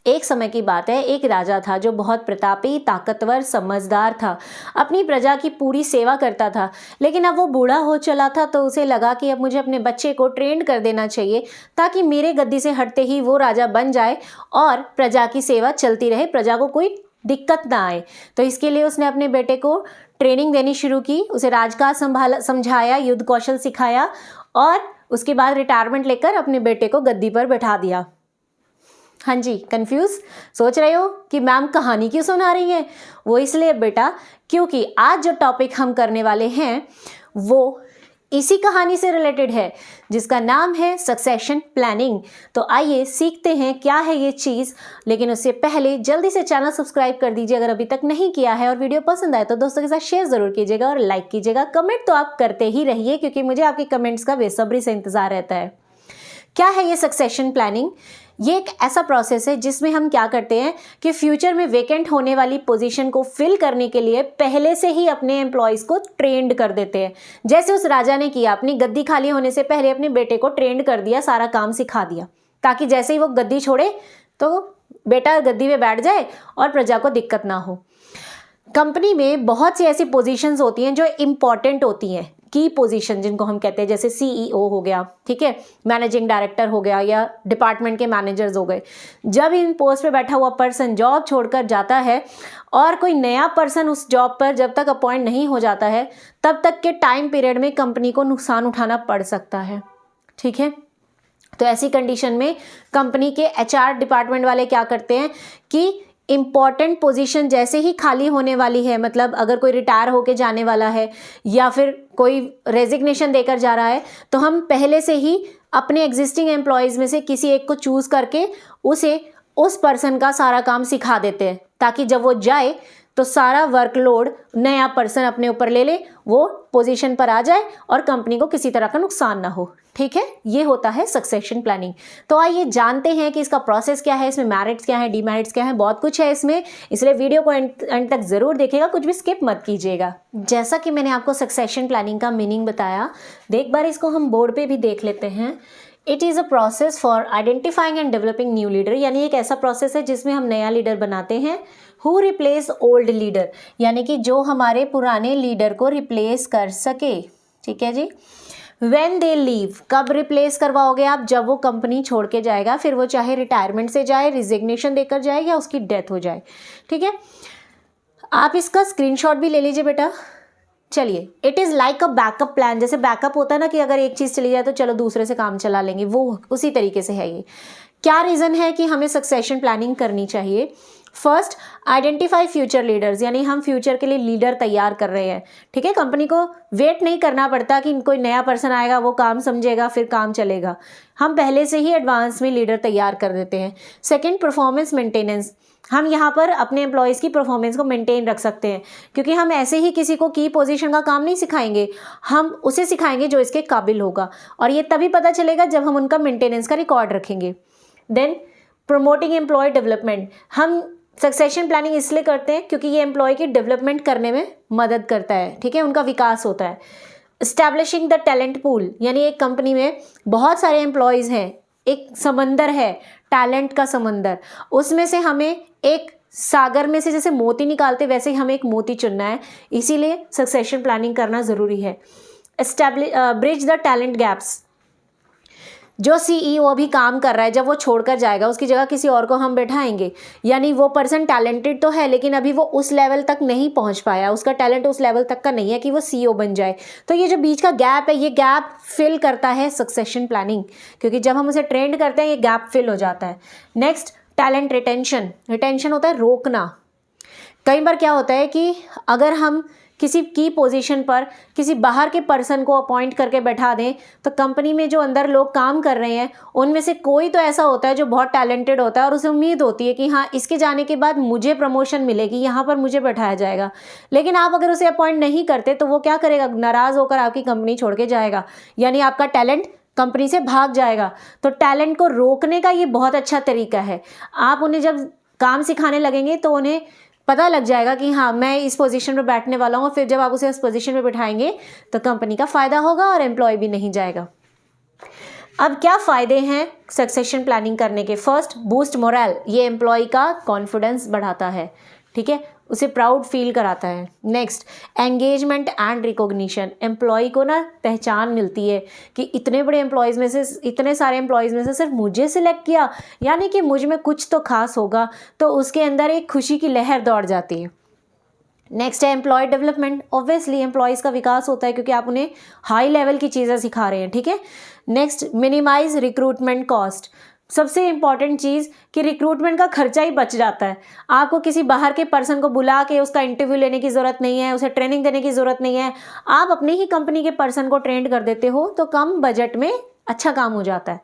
एक समय की बात है, एक राजा था जो बहुत प्रतापी, ताकतवर, समझदार था। अपनी प्रजा की पूरी सेवा करता था। लेकिन अब वो बूढ़ा हो चला था, तो उसे लगा कि अब मुझे अपने बच्चे को ट्रेंड कर देना चाहिए, ताकि मेरे गद्दी से हटते ही वो राजा बन जाए और प्रजा की सेवा चलती रहे, प्रजा को कोई दिक्कत ना आए। तो इसके लिए उसने अपने बेटे को ट्रेनिंग देनी शुरू की, उसे राजकाज समझाया, युद्ध कौशल सिखाया और उसके बाद रिटायरमेंट लेकर अपने बेटे को गद्दी पर बैठा दिया। हाँ जी, कंफ्यूज सोच रहे हो कि मैम कहानी क्यों सुना रही है? वो इसलिए बेटा, क्योंकि आज जो टॉपिक हम करने वाले हैं वो इसी कहानी से रिलेटेड है, जिसका नाम है सक्सेशन प्लानिंग। तो आइए सीखते हैं क्या है ये चीज़। लेकिन उससे पहले जल्दी से चैनल सब्सक्राइब कर दीजिए अगर अभी तक नहीं किया है, और वीडियो पसंद आए तो दोस्तों के साथ शेयर ज़रूर कीजिएगा और लाइक कीजिएगा। कमेंट तो आप करते ही रहिए, क्योंकि मुझे आपके कमेंट्स का बेसब्री से इंतज़ार रहता है। क्या है ये सक्सेशन प्लानिंग? ये एक ऐसा प्रोसेस है जिसमें हम क्या करते हैं कि फ्यूचर में वेकेंट होने वाली पोजीशन को फिल करने के लिए पहले से ही अपने एम्प्लॉयज़ को ट्रेंड कर देते हैं। जैसे उस राजा ने किया, अपनी गद्दी खाली होने से पहले अपने बेटे को ट्रेंड कर दिया, सारा काम सिखा दिया, ताकि जैसे ही वो गद्दी छोड़े तो बेटा गद्दी पे बैठ जाए और प्रजा को दिक्कत ना हो। कंपनी में बहुत सी ऐसी पोजीशंस होती हैं जो इम्पॉर्टेंट होती हैं, की पोजीशन जिनको हम कहते हैं, जैसे सीईओ हो गया, ठीक है, मैनेजिंग डायरेक्टर हो गया, या डिपार्टमेंट के मैनेजर्स हो गए। जब इन पोस्ट पे बैठा हुआ पर्सन जॉब छोड़कर जाता है और कोई नया पर्सन उस जॉब पर जब तक अपॉइंट नहीं हो जाता है, तब तक के टाइम पीरियड में कंपनी को नुकसान उठाना पड़ सकता है, ठीक है। तो ऐसी कंडीशन में कंपनी के एचआर डिपार्टमेंट वाले क्या करते हैं कि इम्पॉर्टेंट पोजीशन जैसे ही खाली होने वाली है, मतलब अगर कोई रिटायर होके जाने वाला है या फिर कोई रेजिग्नेशन देकर जा रहा है, तो हम पहले से ही अपने एग्जिस्टिंग एम्प्लॉयज़ में से किसी एक को चूज़ करके उसे उस पर्सन का सारा काम सिखा देते हैं, ताकि जब वो जाए तो सारा वर्कलोड नया पर्सन अपने ऊपर ले ले, वो पोजीशन पर आ जाए और कंपनी को किसी तरह का नुकसान ना हो, ठीक है। ये होता है सक्सेशन प्लानिंग। तो आइए जानते हैं कि इसका प्रोसेस क्या है, इसमें मेरिट्स क्या है, डीमेरिट्स क्या है, बहुत कुछ है इसमें, इसलिए वीडियो को एंड तक ज़रूर देखिएगा, कुछ भी स्किप मत कीजिएगा। जैसा कि मैंने आपको सक्सेशन प्लानिंग का मीनिंग बताया, एक बार इसको हम बोर्ड पर भी देख लेते हैं। It is a process for identifying and developing new leader, यानी एक ऐसा प्रोसेस है जिसमें हम नया लीडर बनाते हैं। हु रिप्लेस ओल्ड लीडर, यानी कि जो हमारे पुराने लीडर को रिप्लेस कर सके, ठीक है जी। व्हेन दे लीव, कब रिप्लेस करवाओगे आप? जब वो कंपनी छोड़ के जाएगा, फिर वो चाहे रिटायरमेंट से जाए, रिजिग्नेशन देकर जाए या उसकी डेथ हो जाए, ठीक है। आप इसका स्क्रीनशॉट भी ले लीजिए बेटा। चलिए, it is like a backup plan, जैसे बैकअप होता है ना कि अगर एक चीज़ चली जाए तो चलो दूसरे से काम चला लेंगे, वो उसी तरीके से है ये। क्या रीज़न है कि हमें सक्सेशन प्लानिंग करनी चाहिए? फर्स्ट, आइडेंटिफाई फ्यूचर लीडर्स, यानी हम फ्यूचर के लिए लीडर तैयार कर रहे हैं, ठीक है। कंपनी को वेट नहीं करना पड़ता कि कोई नया पर्सन आएगा, वो काम समझेगा, फिर काम चलेगा। हम पहले से ही एडवांस में लीडर तैयार कर देते हैं। सेकेंड, परफॉर्मेंस मेंटेनेंस, हम यहाँ पर अपने एम्प्लॉयज़ की परफॉर्मेंस को मेंटेन रख सकते हैं, क्योंकि हम ऐसे ही किसी को की पोजीशन का काम नहीं सिखाएंगे, हम उसे सिखाएंगे जो इसके काबिल होगा, और ये तभी पता चलेगा जब हम उनका मेंटेनेंस का रिकॉर्ड रखेंगे। देन प्रमोटिंग एम्प्लॉय डेवलपमेंट, हम सक्सेशन प्लानिंग इसलिए करते हैं क्योंकि ये एम्प्लॉय की डेवलपमेंट करने में मदद करता है, ठीक है, उनका विकास होता है। इस्टेब्लिशिंग द टैलेंट पूल, यानी एक कंपनी में बहुत सारे एम्प्लॉयज़ हैं, एक समंदर है, टैलेंट का समंदर, उसमें से हमें एक सागर में से जैसे मोती निकालते वैसे ही हमें एक मोती चुनना है, इसीलिए सक्सेशन प्लानिंग करना ज़रूरी है। ब्रिज द टैलेंट गैप्स, जो सीईओ अभी काम कर रहा है, जब वो छोड़कर जाएगा उसकी जगह किसी और को हम बैठाएंगे, यानी वो पर्सन टैलेंटेड तो है लेकिन अभी वो उस लेवल तक नहीं पहुंच पाया, उसका टैलेंट उस लेवल तक का नहीं है कि वो सीईओ बन जाए। तो ये जो बीच का गैप है, ये गैप फिल करता है सक्सेशन प्लानिंग, क्योंकि जब हम उसे ट्रेंड करते हैं ये गैप फिल हो जाता है। नेक्स्ट, टैलेंट रिटेंशन, रिटेंशन होता है रोकना। कई बार क्या होता है कि अगर हम किसी की पोजीशन पर किसी बाहर के पर्सन को अपॉइंट करके बैठा दें, तो कंपनी में जो अंदर लोग काम कर रहे हैं उनमें से कोई तो ऐसा होता है जो बहुत टैलेंटेड होता है और उसे उम्मीद होती है कि हाँ, इसके जाने के बाद मुझे प्रमोशन मिलेगी, यहाँ पर मुझे बैठाया जाएगा। लेकिन आप अगर उसे अपॉइंट नहीं करते तो वो क्या करेगा? नाराज़ होकर आपकी कंपनी छोड़ के जाएगा, यानी आपका टैलेंट कंपनी से भाग जाएगा। तो टैलेंट को रोकने का ये बहुत अच्छा तरीका है। आप उन्हें जब काम सिखाने लगेंगे तो उन्हें पता लग जाएगा कि हाँ, मैं इस पोजीशन पर बैठने वाला हूँ, फिर जब आप उसे उस पोजीशन पर बैठाएंगे तो कंपनी का फ़ायदा होगा और एम्प्लॉय भी नहीं जाएगा। अब क्या फ़ायदे हैं सक्सेशन प्लानिंग करने के? फर्स्ट, बूस्ट मोरल, ये एम्प्लॉय का कॉन्फिडेंस बढ़ाता है, ठीक है, उसे प्राउड फील कराता है। Next, engagement and recognition, employee को ना पहचान मिलती है कि इतने बड़े एम्प्लॉयज़ में से, इतने सारे एम्प्लॉयज़ में से सिर्फ मुझे सिलेक्ट किया, यानी कि मुझ में कुछ तो खास होगा, तो उसके अंदर एक खुशी की लहर दौड़ जाती है। नेक्स्ट है एम्प्लॉय डेवलपमेंट, ऑब्वियसली एम्प्लॉयज़ का विकास होता है क्योंकि आप उन्हें हाई लेवल की चीज़ें सिखा रहे हैं, ठीक है। नेक्स्ट, मिनिमाइज रिक्रूटमेंट कॉस्ट, सबसे इंपॉर्टेंट चीज़ कि रिक्रूटमेंट का खर्चा ही बच जाता है। आपको किसी बाहर के पर्सन को बुला के उसका इंटरव्यू लेने की ज़रूरत नहीं है, उसे ट्रेनिंग देने की ज़रूरत नहीं है, आप अपनी ही कंपनी के पर्सन को ट्रेंड कर देते हो, तो कम बजट में अच्छा काम हो जाता है।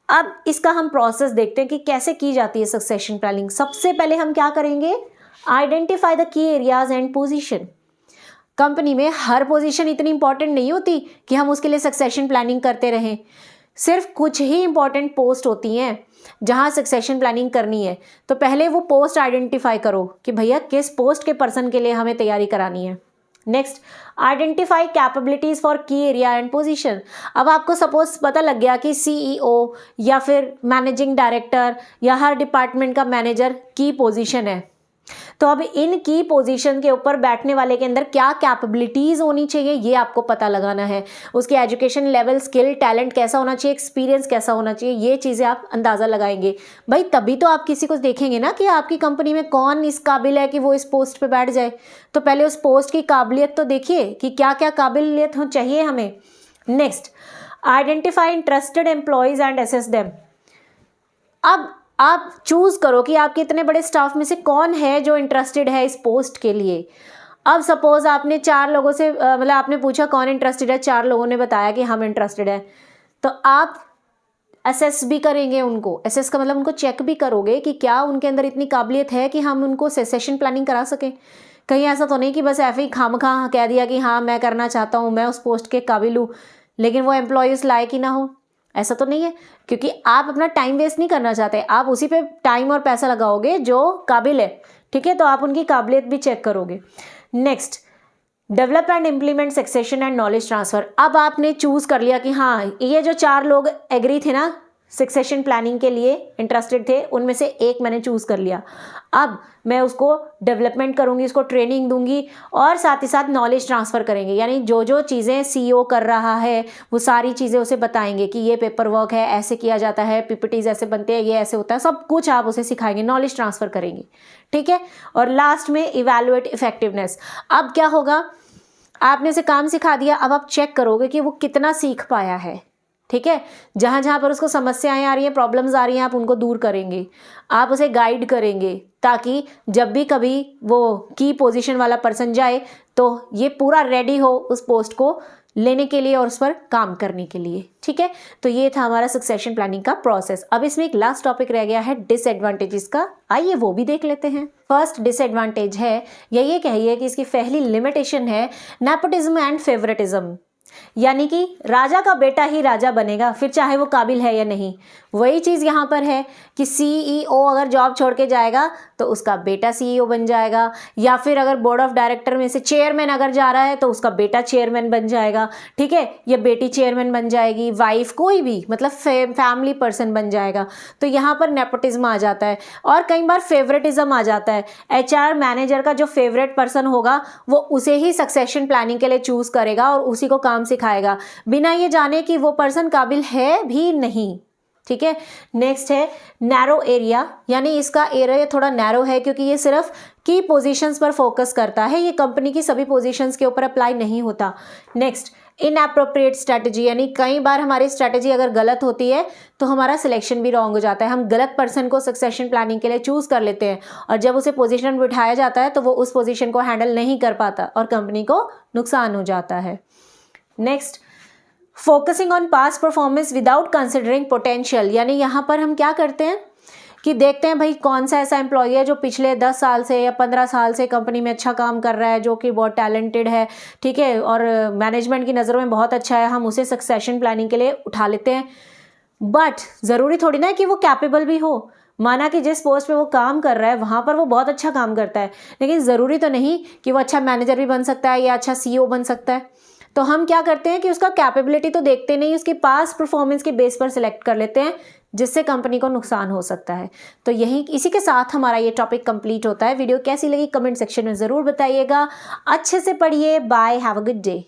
अब इसका हम प्रोसेस देखते हैं कि कैसे की जाती है सक्सेशन प्लानिंग। सबसे पहले हम क्या करेंगे, identify the key areas and position. Company में हर पोजीशन इतनी इंपॉर्टेंट नहीं होती कि हम उसके लिए सक्सेशन प्लानिंग करते रहें। सिर्फ कुछ ही इंपॉर्टेंट पोस्ट होती हैं जहां सक्सेशन प्लानिंग करनी है, तो पहले वो पोस्ट आइडेंटिफाई करो कि भैया किस पोस्ट के पर्सन के लिए हमें तैयारी करानी है। नेक्स्ट, आइडेंटिफाई कैपेबिलिटीज़ फॉर की एरिया एंड पोजीशन। अब आपको सपोज पता लग गया कि सीईओ या फिर मैनेजिंग डायरेक्टर या हर डिपार्टमेंट का मैनेजर की पोजीशन है, तो अब इन की पोजीशन के ऊपर बैठने वाले के अंदर क्या कैपेबिलिटीज़ होनी चाहिए, ये आपको पता लगाना है। उसके एजुकेशन लेवल, स्किल, टैलेंट कैसा होना चाहिए, एक्सपीरियंस कैसा होना चाहिए, ये चीज़ें आप अंदाज़ा लगाएंगे। भाई तभी तो आप किसी को देखेंगे ना कि आपकी कंपनी में कौन इस काबिल है कि वो इस पोस्ट पे बैठ जाए। तो पहले उस पोस्ट की काबिलियत तो देखिए कि क्या क्या काबिलियत चाहिए हमें। Next, identify interested employees and assess them. अब आप चूज़ करो कि आपके इतने बड़े स्टाफ में से कौन है जो इंटरेस्टेड है इस पोस्ट के लिए। अब सपोज़ आपने 4 लोगों से मतलब आपने पूछा कौन इंटरेस्टेड है, 4 लोगों ने बताया कि हम इंटरेस्टेड हैं, तो आप असेस भी करेंगे उनको। असेस का मतलब उनको चेक भी करोगे कि क्या उनके अंदर इतनी काबिलियत है कि हम उनको सक्सेशन प्लानिंग करा सकें। कहीं ऐसा तो नहीं कि बस ऐसे ही खामखा कह दिया कि हाँ मैं करना चाहता हूँ, मैं उस पोस्ट के काबिल हूँ, लेकिन वो एम्प्लॉय उस लायक ही ना हो। ऐसा तो नहीं है, क्योंकि आप अपना टाइम वेस्ट नहीं करना चाहते, आप उसी पे टाइम और पैसा लगाओगे जो काबिल है, ठीक है। तो आप उनकी काबिलियत भी चेक करोगे। Next, develop and implement succession and knowledge transfer. अब आपने चूज़ कर लिया कि हाँ ये जो 4 लोग एग्री थे ना सक्सेशन प्लानिंग के लिए इंटरेस्टेड थे, उनमें से एक मैंने चूज़ कर लिया। अब मैं उसको डेवलपमेंट करूँगी, उसको ट्रेनिंग दूंगी और साथ ही साथ नॉलेज ट्रांसफ़र करेंगे, यानी जो जो चीज़ें सीईओ कर रहा है वो सारी चीज़ें उसे बताएंगे कि ये पेपर वर्क है, ऐसे किया जाता है, पीपीटीज ऐसे बनते हैं, ये ऐसे होता है, सब कुछ आप उसे सिखाएंगे, नॉलेज ट्रांसफ़र करेंगे, ठीक है। और लास्ट में इवैल्यूएट इफेक्टिवनेस। अब क्या होगा, आपने उसे काम सिखा दिया, अब आप चेक करोगे कि वो कितना सीख पाया है, ठीक है। जहाँ जहाँ पर उसको समस्याएं आ रही हैं, प्रॉब्लम्स आ रही हैं, आप उनको दूर करेंगे, आप उसे गाइड करेंगे, ताकि जब भी कभी वो की पोजीशन वाला पर्सन जाए तो ये पूरा रेडी हो उस पोस्ट को लेने के लिए और उस पर काम करने के लिए, ठीक है। तो ये था हमारा सक्सेशन प्लानिंग का प्रोसेस। अब इसमें एक लास्ट टॉपिक रह गया है डिसएडवांटेजेस का, आइए वो भी देख लेते हैं। फर्स्ट डिसएडवांटेज है या ये कहिए कि इसकी पहली लिमिटेशन है नेपोटिज्म एंड फेवरेटिज्म, यानी कि राजा का बेटा ही राजा बनेगा, फिर चाहे वो काबिल है या नहीं। वही चीज़ यहाँ पर है कि सीईओ अगर जॉब छोड़ के जाएगा तो उसका बेटा सीईओ बन जाएगा, या फिर अगर बोर्ड ऑफ डायरेक्टर में से चेयरमैन अगर जा रहा है तो उसका बेटा चेयरमैन बन जाएगा, ठीक है, या बेटी चेयरमैन बन जाएगी, वाइफ कोई भी मतलब फैमिली पर्सन बन जाएगा। तो यहाँ पर नेपोटिज्म आ जाता है और कई बार फेवरेटिज्म आ जाता है। एचआर मैनेजर का जो फेवरेट पर्सन होगा वो उसे ही सक्सेशन प्लानिंग के लिए चूज़ करेगा और उसी को काम सिखाएगा, बिना ये जाने कि वो पर्सन काबिल है भी नहीं, ठीक है। नेक्स्ट है नैरो एरिया, यानी इसका एरिया थोड़ा नैरो है क्योंकि ये सिर्फ की पोजीशंस पर फोकस करता है, ये कंपनी की सभी पोजीशंस के ऊपर अप्लाई नहीं होता। नेक्स्ट, इनएप्रोप्रिएट स्ट्रैटेजी, यानी कई बार हमारी स्ट्रैटेजी अगर गलत होती है तो हमारा सिलेक्शन भी रॉन्ग हो जाता है। हम गलत पर्सन को सक्सेशन प्लानिंग के लिए चूज़ कर लेते हैं और जब उसे पोजीशन में बिठाया जाता है तो वो उस पोजीशन को हैंडल नहीं कर पाता और कंपनी को नुकसान हो जाता है। Next, focusing on past performance without considering potential, यानी यहाँ पर हम क्या करते हैं कि देखते हैं भाई कौन सा ऐसा एम्प्लॉय है जो पिछले 10 साल से या 15 साल से कंपनी में अच्छा काम कर रहा है, जो कि बहुत टैलेंटेड है, ठीक है, और मैनेजमेंट की नज़रों में बहुत अच्छा है, हम उसे सक्सेशन प्लानिंग के लिए उठा लेते हैं। बट ज़रूरी थोड़ी ना कि वो कैपेबल भी हो। माना कि जिस पोस्ट पे वो काम कर रहा है वहाँ पर वो बहुत अच्छा काम करता है, लेकिन ज़रूरी तो नहीं कि वो अच्छा मैनेजर भी बन सकता है या अच्छा सीईओ बन सकता है। तो हम क्या करते हैं कि उसका कैपेबिलिटी तो देखते नहीं, उसकी पास परफॉर्मेंस के बेस पर सिलेक्ट कर लेते हैं, जिससे कंपनी को नुकसान हो सकता है। तो इसी के साथ हमारा ये टॉपिक कंप्लीट होता है। वीडियो कैसी लगी कमेंट सेक्शन में ज़रूर बताइएगा। अच्छे से पढ़िए। Bye, have a good day.